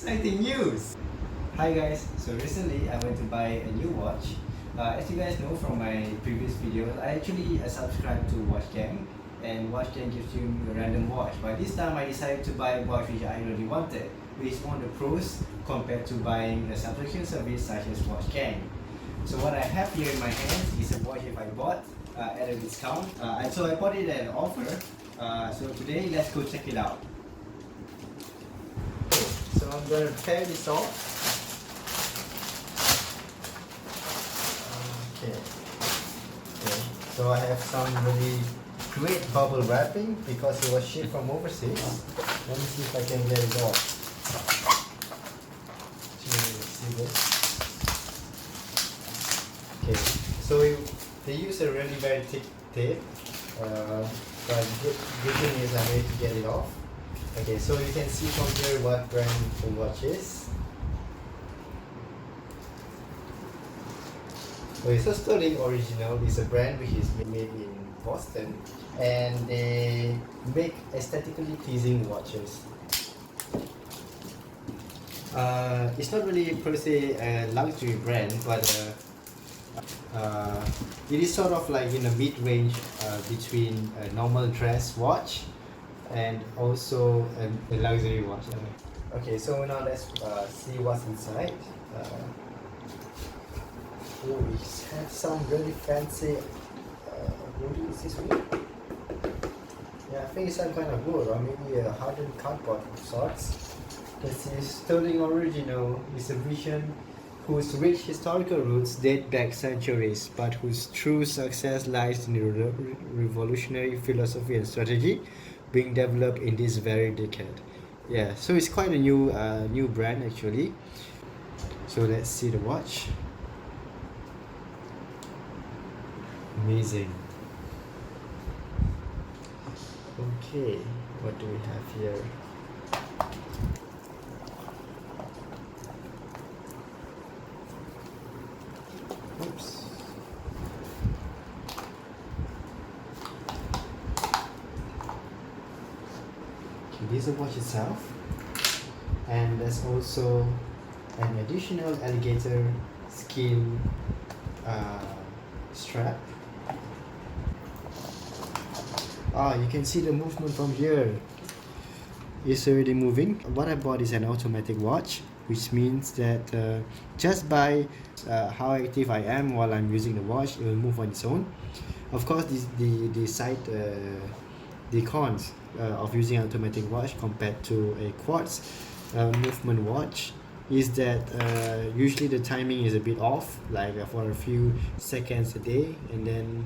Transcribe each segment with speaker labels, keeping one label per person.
Speaker 1: Exciting news! Hi guys, so recently I went to buy a new watch. As you guys know from my previous videos, I actually subscribe to Watch Gang, and Watch Gang gives you a random watch. But this time I decided to buy a watch which I really wanted, which is one of the pros compared to buying a subscription service such as Watch Gang. So what I have here in my hands is a watch if I bought at a discount. So I bought it at an offer. So today let's go check it out. So I'm going to tear this off. Okay. So I have some really great bubble wrapping because it was shipped from overseas. Let me see if I can get it off. See this? Okay. So they use a really very thick tape. But good thing is I'm ready to get it off. Okay, so you can see from here what brand the watch is. Okay, so Stuhrling Original is a brand which is made in Boston, and they make aesthetically pleasing watches. It's not really per se a luxury brand, but it is sort of like in a mid-range between a normal dress watch and also a luxury watch. Okay, so now let's see what's inside. Oh, it has some really fancy. What is this wood? Yeah, I think it's some kind of wood, or maybe a hardened cardboard of sorts. This is Stuhrling Original. It's a vision whose rich historical roots date back centuries, but whose true success lies in the revolutionary philosophy and strategy being developed in this very decade. Yeah, so it's quite a new brand actually. So let's see the watch. Amazing. Okay, what do we have here? Oops. Okay, this is the watch itself, and there's also an additional alligator skin strap. You can see the movement from here. It's already moving. What I bought is an automatic watch, which means that just by how active I am while I'm using the watch, it will move on its own. Of course, the cons of using an automatic watch compared to a quartz movement watch is that usually the timing is a bit off, like for a few seconds a day, and then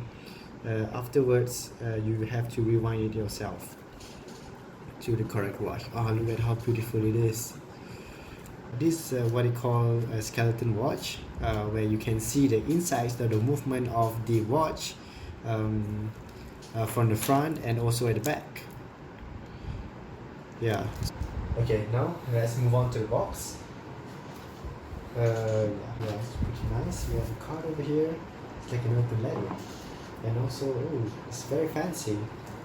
Speaker 1: afterwards you have to rewind it yourself to the correct watch. Oh, look at how beautiful it is. This is what they call a skeleton watch, where you can see the insides of the movement of the watch from the front and also at the back. Yeah. Okay, now let's move on to the box. Yeah, it's pretty nice. We have a card over here. It's like an open letter, and also it's very fancy,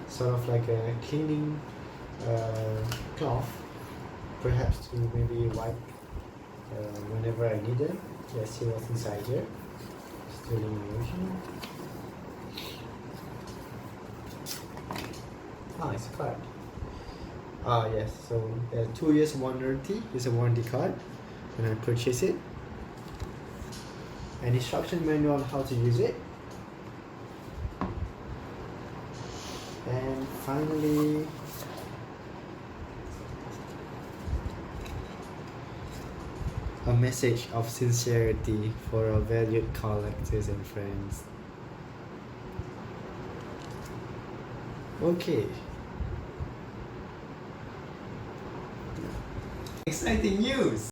Speaker 1: sort of like a cleaning cloth, perhaps to maybe wipe whenever I need them. Let's see what's inside here. Still in original. It's a card. Yes, so 2 years warranty is a warranty card when I purchase it. An instruction manual on how to use it. And finally, a message of sincerity for our valued collectors and friends. Okay. Exciting news!